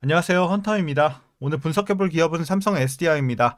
안녕하세요. 헌터입니다. 오늘 분석해볼 기업은 삼성 SDI입니다.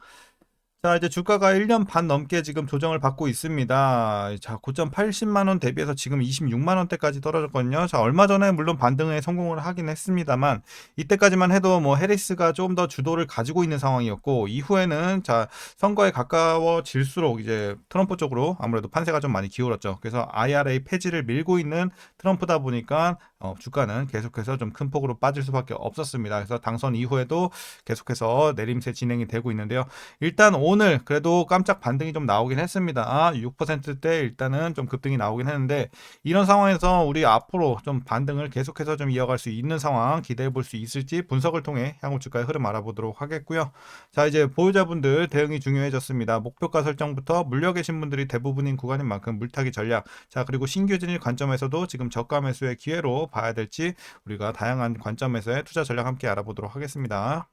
자, 이제 주가가 1년 반 넘게 지금 조정을 받고 있습니다. 자, 고점 80만 원 대비해서 지금 26만 원대까지 떨어졌거든요. 자, 얼마 전에 물론 반등에 성공을 하긴 했습니다만 이때까지만 해도 뭐 해리스가 조금 더 주도를 가지고 있는 상황이었고 이후에는 자, 선거에 가까워질수록 이제 트럼프 쪽으로 아무래도 판세가 좀 많이 기울었죠. 그래서 IRA 폐지를 밀고 있는 트럼프다 보니까 주가는 계속해서 좀 큰 폭으로 빠질 수밖에 없었습니다. 그래서 당선 이후에도 계속해서 내림세 진행이 되고 있는데요. 일단 오늘 그래도 깜짝 반등이 좀 나오긴 했습니다. 6%대 일단은 좀 급등이 나오긴 했는데 이런 상황에서 우리 앞으로 좀 반등을 계속해서 좀 이어갈 수 있는 상황 기대해 볼 수 있을지 분석을 통해 향후 주가의 흐름 알아보도록 하겠고요. 자, 이제 보유자분들 대응이 중요해졌습니다. 목표가 설정부터 물려 계신 분들이 대부분인 구간인 만큼 물타기 전략, 자 그리고 신규 진입 관점에서도 지금 저가 매수의 기회로 봐야 될지 우리가 다양한 관점에서의 투자 전략 함께 알아보도록 하겠습니다.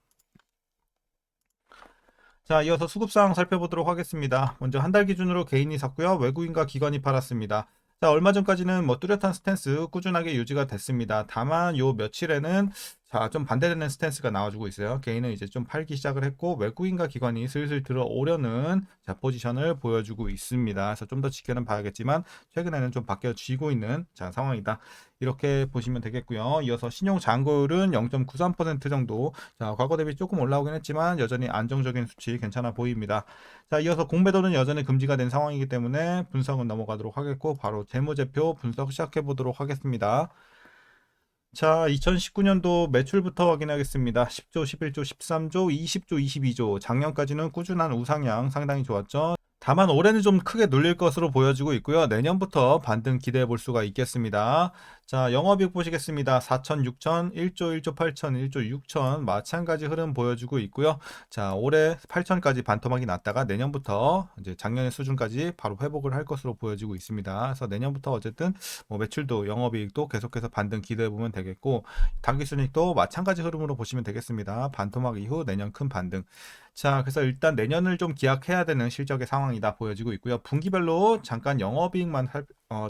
자, 이어서 수급상 살펴보도록 하겠습니다. 먼저 한 달 기준으로 개인이 샀고요. 외국인과 기관이 팔았습니다. 자, 얼마 전까지는 뭐 뚜렷한 스탠스 꾸준하게 유지가 됐습니다. 다만 요 며칠에는 자, 좀 반대되는 스탠스가 나와주고 있어요. 개인은 이제 좀 팔기 시작을 했고 외국인과 기관이 슬슬 들어오려는 자, 포지션을 보여주고 있습니다. 그래서 좀 더 지켜는 봐야겠지만 최근에는 좀 바뀌어지고 있는 자, 상황이다. 이렇게 보시면 되겠고요. 이어서 신용 잔고율은 0.93% 정도. 자, 과거 대비 조금 올라오긴 했지만 여전히 안정적인 수치 괜찮아 보입니다. 자, 이어서 공매도는 여전히 금지가 된 상황이기 때문에 분석은 넘어가도록 하겠고 바로 재무제표 분석 시작해 보도록 하겠습니다. 자, 2019년도 매출부터 확인하겠습니다. 10조, 11조, 13조, 20조, 22조. 작년까지는 꾸준한 우상향 상당히 좋았죠. 다만 올해는 좀 크게 눌릴 것으로 보여지고 있고요. 내년부터 반등 기대해 볼 수가 있겠습니다. 자, 영업이익 보시겠습니다. 4천, 6천, 1조, 1조 8천, 1조 6천 마찬가지 흐름 보여주고 있고요. 자, 올해 8천까지 반토막이 났다가 내년부터 이제 작년의 수준까지 바로 회복을 할 것으로 보여지고 있습니다. 그래서 내년부터 어쨌든 뭐 매출도 영업이익도 계속해서 반등 기대해 보면 되겠고 당기순이익도 마찬가지 흐름으로 보시면 되겠습니다. 반토막 이후 내년 큰 반등. 자, 그래서 일단 내년을 좀 기약해야 되는 실적의 상황이다 보여지고 있고요. 분기별로 잠깐 영업이익만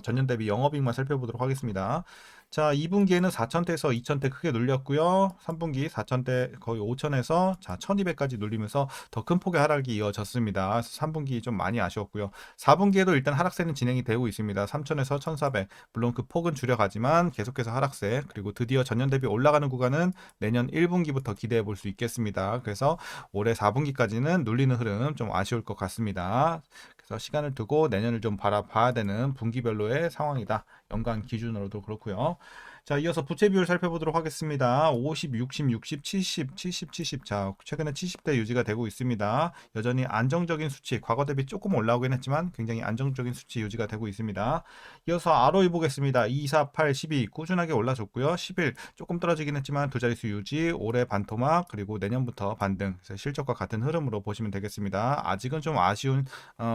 전년 대비 영업이익만 살펴보도록 하겠습니다. 자, 2분기에는 4천대에서 2천대 크게 눌렸고요. 3분기 4천대 거의 5천에서 자, 1200까지 눌리면서 더 큰 폭의 하락이 이어졌습니다. 3분기 좀 많이 아쉬웠고요. 4분기에도 일단 하락세는 진행이 되고 있습니다. 3천에서 1400. 물론 그 폭은 줄여가지만 계속해서 하락세. 그리고 드디어 전년 대비 올라가는 구간은 내년 1분기부터 기대해 볼 수 있겠습니다. 그래서 올해 4분기까지는 눌리는 흐름 좀 아쉬울 것 같습니다. 그래서 시간을 두고 내년을 좀 바라봐야 되는 분기별로의 상황이다. 연간 기준으로도 그렇고요. 자, 이어서 부채 비율 살펴보도록 하겠습니다. 50, 60, 60, 70, 70, 70. 자, 최근에 70대 유지가 되고 있습니다. 여전히 안정적인 수치, 과거 대비 조금 올라오긴 했지만 굉장히 안정적인 수치 유지가 되고 있습니다. 이어서 ROE 보겠습니다. 2, 4, 8, 12 꾸준하게 올라줬고요. 11 조금 떨어지긴 했지만 두 자릿수 유지, 올해 반토막 그리고 내년부터 반등. 그래서 실적과 같은 흐름으로 보시면 되겠습니다. 아직은 좀 아쉬운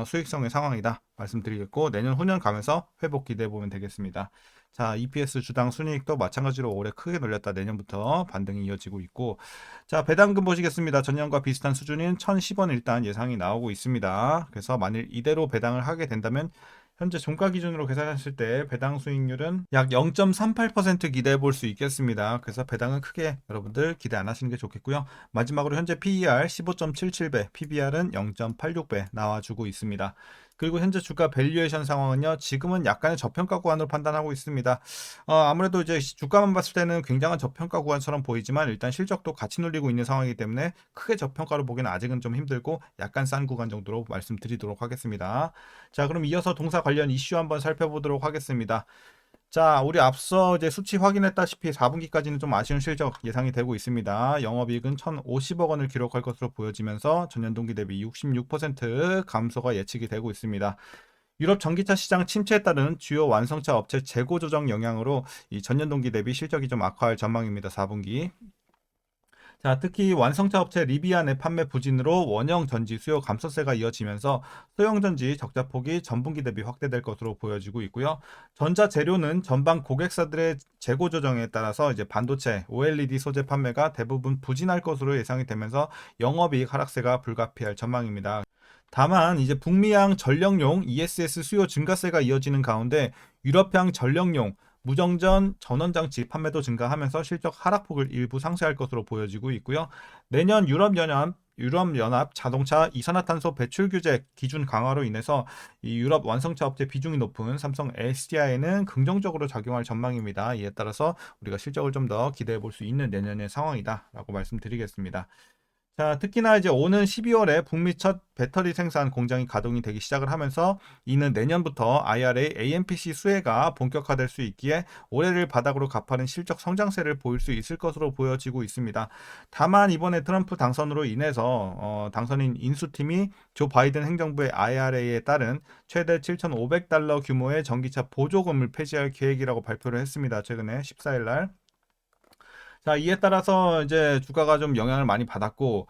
수익성의 상황이다 말씀드리겠고 내년 후년 가면서 회복 기대해 보면 되겠습니다. 자, EPS 주당 순이익도 마찬가지로 올해 크게 늘렸다 내년부터 반등이 이어지고 있고 자, 배당금 보시겠습니다. 전년과 비슷한 수준인 1,010원 일단 예상이 나오고 있습니다. 그래서 만일 이대로 배당을 하게 된다면 현재 종가 기준으로 계산했을 때 배당 수익률은 약 0.38% 기대해 볼 수 있겠습니다. 그래서 배당은 크게 여러분들 기대 안 하시는 게 좋겠고요. 마지막으로 현재 PER 15.77배, PBR은 0.86배 나와주고 있습니다. 그리고 현재 주가 밸류에이션 상황은요. 지금은 약간의 저평가 구간으로 판단하고 있습니다. 아무래도 이제 주가만 봤을 때는 굉장한 저평가 구간처럼 보이지만 일단 실적도 같이 눌리고 있는 상황이기 때문에 크게 저평가로 보기는 아직은 좀 힘들고 약간 싼 구간 정도로 말씀드리도록 하겠습니다. 자, 그럼 이어서 동사 관련 이슈 한번 살펴보도록 하겠습니다. 자, 우리 앞서 이제 수치 확인했다시피 4분기까지는 좀 아쉬운 실적 예상이 되고 있습니다. 영업이익은 1,050억 원을 기록할 것으로 보여지면서 전년 동기 대비 66% 감소가 예측이 되고 있습니다. 유럽 전기차 시장 침체에 따른 주요 완성차 업체 재고 조정 영향으로 이 전년 동기 대비 실적이 좀 악화할 전망입니다. 4분기. 자, 특히 완성차 업체 리비안의 판매 부진으로 원형 전지 수요 감소세가 이어지면서 소형 전지 적자폭이 전분기 대비 확대될 것으로 보여지고 있고요. 전자 재료는 전방 고객사들의 재고 조정에 따라서 이제 반도체, OLED 소재 판매가 대부분 부진할 것으로 예상이 되면서 영업이익 하락세가 불가피할 전망입니다. 다만 이제 북미향 전력용 ESS 수요 증가세가 이어지는 가운데 유럽향 전력용 무정전 전원장치 판매도 증가하면서 실적 하락폭을 일부 상쇄할 것으로 보여지고 있고요. 내년 유럽연합 자동차 이산화탄소 배출 규제 기준 강화로 인해서 이 유럽 완성차 업체 비중이 높은 삼성 SDI에는 긍정적으로 작용할 전망입니다. 이에 따라서 우리가 실적을 좀 더 기대해 볼 수 있는 내년의 상황이다라고 말씀드리겠습니다. 자, 특히나 이제 오는 12월에 북미 첫 배터리 생산 공장이 가동이 되기 시작을 하면서 이는 내년부터 IRA AMPC 수혜가 본격화될 수 있기에 올해를 바닥으로 갚아는 실적 성장세를 보일 수 있을 것으로 보여지고 있습니다. 다만 이번에 트럼프 당선으로 인해서 당선인 인수팀이 조 바이든 행정부의 IRA에 따른 최대 7,500달러 규모의 전기차 보조금을 폐지할 계획이라고 발표를 했습니다. 최근에 14일 날. 자, 이에 따라서 이제 주가가 좀 영향을 많이 받았고,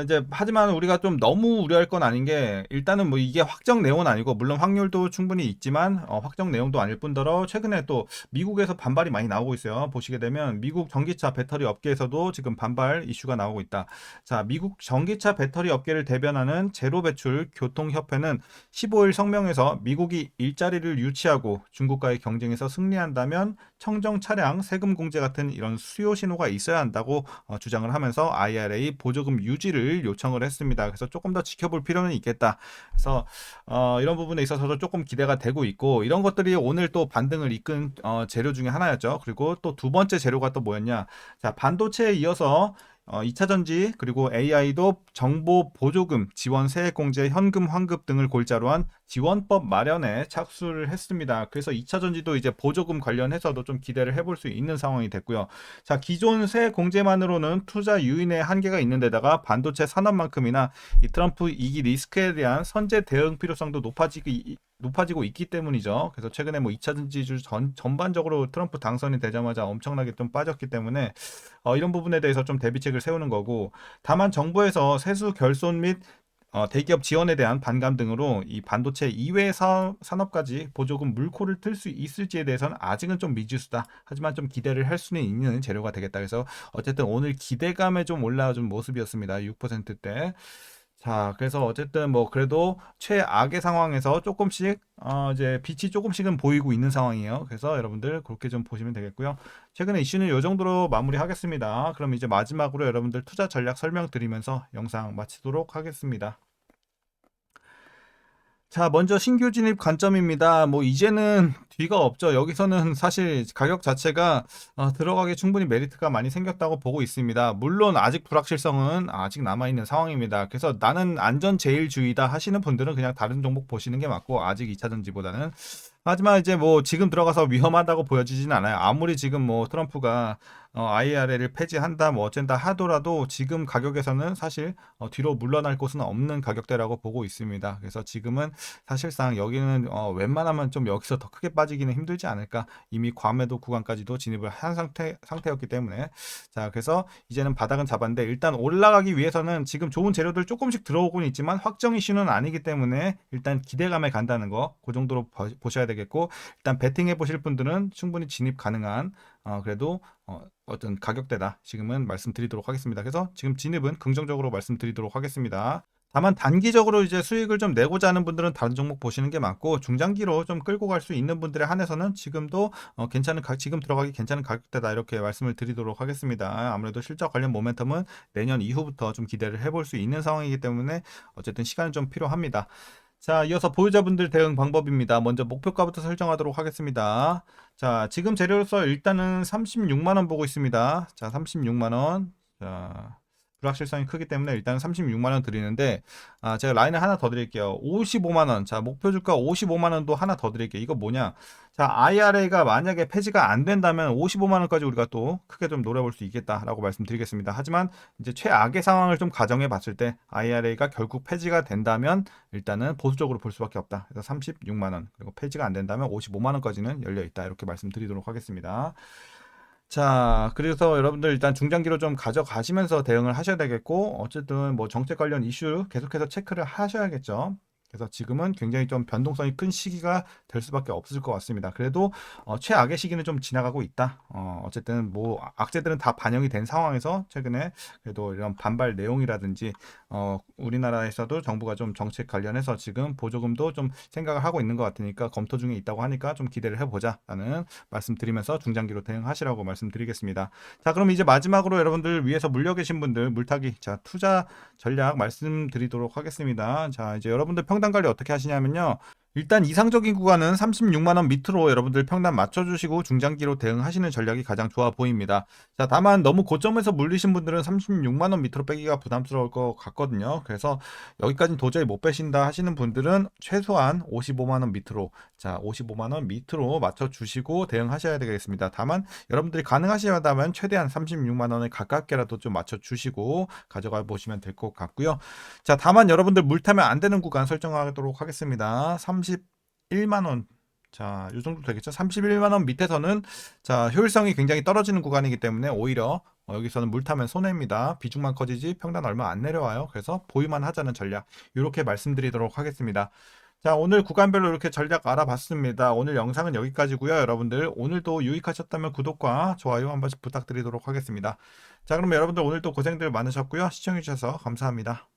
이제 하지만 우리가 좀 너무 우려할 건 아닌 게 일단은 뭐 이게 확정 내용은 아니고 물론 확률도 충분히 있지만 확정 내용도 아닐 뿐더러 최근에 또 미국에서 반발이 많이 나오고 있어요. 보시게 되면 미국 전기차 배터리 업계에서도 지금 반발 이슈가 나오고 있다. 자, 미국 전기차 배터리 업계를 대변하는 제로 배출 교통협회는 15일 성명에서 미국이 일자리를 유치하고 중국과의 경쟁에서 승리한다면 청정 차량 세금 공제 같은 이런 수요 신호가 있어야 한다고 주장을 하면서 IRA 보조금 유지를 요청을 했습니다. 그래서 조금 더 지켜볼 필요는 있겠다. 그래서 이런 부분에 있어서도 조금 기대가 되고 있고 이런 것들이 오늘 또 반등을 이끈 재료 중에 하나였죠. 그리고 또 두 번째 재료가 또 뭐였냐? 자, 반도체에 이어서 2차 전지 그리고 AI도 정보 보조금, 지원 세액 공제, 현금 환급 등을 골자로 한 지원법 마련에 착수를 했습니다. 그래서 2차 전지도 이제 보조금 관련해서도 좀 기대를 해볼 수 있는 상황이 됐고요. 자, 기존 세액 공제만으로는 투자 유인의 한계가 있는데다가 반도체 산업만큼이나 이 트럼프 2기 리스크에 대한 선제 대응 필요성도 높아지고 있기 때문이죠. 그래서 최근에 뭐 2차 전지주 전반적으로 트럼프 당선이 되자마자 엄청나게 좀 빠졌기 때문에 이런 부분에 대해서 좀 대비책을 세우는 거고 다만 정부에서 세수 결손 및 대기업 지원에 대한 반감 등으로 이 반도체 이외의 산업까지 보조금 물꼬를 틀 수 있을지에 대해서는 아직은 좀 미지수다. 하지만 좀 기대를 할 수는 있는 재료가 되겠다. 그래서 어쨌든 오늘 기대감에 좀 올라준 모습이었습니다. 6%대. 자, 그래서 어쨌든 뭐 그래도 최악의 상황에서 조금씩 이제 빛이 조금씩은 보이고 있는 상황이에요. 그래서 여러분들 그렇게 좀 보시면 되겠고요. 최근에 이슈는 이 정도로 마무리하겠습니다. 그럼 이제 마지막으로 여러분들 투자 전략 설명드리면서 영상 마치도록 하겠습니다. 자, 먼저 신규 진입 관점입니다. 뭐 이제는 뒤가 없죠. 여기서는 사실 가격 자체가 들어가기 충분히 메리트가 많이 생겼다고 보고 있습니다. 물론 아직 불확실성은 아직 남아있는 상황입니다. 그래서 나는 안전 제일주의다 하시는 분들은 그냥 다른 종목 보시는 게 맞고 아직 2차전지보다는 하지만 이제 뭐 지금 들어가서 위험하다고 보여지진 않아요. 아무리 지금 뭐 트럼프가 IRA를 폐지한다 뭐 어쩐다 하더라도 지금 가격에서는 사실 뒤로 물러날 곳은 없는 가격대라고 보고 있습니다. 그래서 지금은 사실상 여기는 웬만하면 좀 여기서 더 크게 빠지기는 힘들지 않을까. 이미 과매도 구간까지도 진입을 한 상태였기 때문에 자, 그래서 이제는 바닥은 잡았는데 일단 올라가기 위해서는 지금 좋은 재료들 조금씩 들어오고는 있지만 확정 이슈는 아니기 때문에 일단 기대감에 간다는 거 그 정도로 보셔야 되겠고 일단 베팅해 보실 분들은 충분히 진입 가능한 그래도 어떤 가격대다 지금은 말씀드리도록 하겠습니다. 그래서 지금 진입은 긍정적으로 말씀드리도록 하겠습니다. 다만 단기적으로 이제 수익을 좀 내고자 하는 분들은 다른 종목 보시는 게 맞고 중장기로 좀 끌고 갈 수 있는 분들에 한해서는 지금도 지금 들어가기 괜찮은 가격대다 이렇게 말씀을 드리도록 하겠습니다. 아무래도 실적 관련 모멘텀은 내년 이후부터 좀 기대를 해볼 수 있는 상황이기 때문에 어쨌든 시간은 좀 필요합니다. 자, 이어서 보유자분들 대응 방법입니다. 먼저 목표가부터 설정하도록 하겠습니다. 자, 지금 재료로서 일단은 36만 원 보고 있습니다. 자, 36만 원. 자, 불확실성이 크기 때문에 일단 36만 원 드리는데 제가 라인을 하나 더 드릴게요. 55만 원. 자, 목표 주가 55만 원도 하나 더 드릴게요. 이거 뭐냐? 자, IRA가 만약에 폐지가 안 된다면 55만 원까지 우리가 또 크게 좀 노려볼 수 있겠다라고 말씀드리겠습니다. 하지만 이제 최악의 상황을 좀 가정해 봤을 때 IRA가 결국 폐지가 된다면 일단은 보수적으로 볼 수밖에 없다. 그래서 36만 원. 그리고 폐지가 안 된다면 55만 원까지는 열려 있다. 이렇게 말씀드리도록 하겠습니다. 자, 그래서 여러분들 일단 중장기로 좀 가져가시면서 대응을 하셔야 되겠고, 어쨌든 뭐 정책 관련 이슈 계속해서 체크를 하셔야겠죠. 그래서 지금은 굉장히 좀 변동성이 큰 시기가 될 수밖에 없을 것 같습니다. 그래도 최악의 시기는 좀 지나가고 있다. 어쨌든 뭐 악재들은 다 반영이 된 상황에서 최근에 그래도 이런 반발 내용이라든지 우리나라에서도 정부가 좀 정책 관련해서 지금 보조금도 좀 생각을 하고 있는 것 같으니까 검토 중에 있다고 하니까 좀 기대를 해보자라는 말씀드리면서 중장기로 대응하시라고 말씀드리겠습니다. 자, 그럼 이제 마지막으로 여러분들 위에서 물려 계신 분들 물타기 자 투자 전략 말씀드리도록 하겠습니다. 자, 이제 여러분들 평단 관리 어떻게 하시냐면요. 일단 이상적인 구간은 36만 원 밑으로 여러분들 평단 맞춰주시고 중장기로 대응하시는 전략이 가장 좋아 보입니다. 자, 다만 너무 고점에서 물리신 분들은 36만 원 밑으로 빼기가 부담스러울 것 같거든요. 그래서 여기까지 도저히 못 빼신다 하시는 분들은 최소한 55만 원 밑으로 자 55만 원 밑으로 맞춰주시고 대응하셔야 되겠습니다. 다만 여러분들이 가능하시다면 최대한 36만 원에 가깝게라도 좀 맞춰주시고 가져가 보시면 될 것 같고요. 자, 다만 여러분들 물 타면 안 되는 구간 설정하도록 하겠습니다. 31만 원. 자, 이 정도 되겠죠? 31만 원 밑에서는 자, 효율성이 굉장히 떨어지는 구간이기 때문에 오히려 여기서는 물 타면 손해입니다. 비중만 커지지 평단 얼마 안 내려와요. 그래서 보유만 하자는 전략. 이렇게 말씀드리도록 하겠습니다. 자, 오늘 구간별로 이렇게 전략 알아봤습니다. 오늘 영상은 여기까지고요. 여러분들 오늘도 유익하셨다면 구독과 좋아요 한 번씩 부탁드리도록 하겠습니다. 자, 그럼 여러분들 오늘도 고생들 많으셨고요. 시청해주셔서 감사합니다.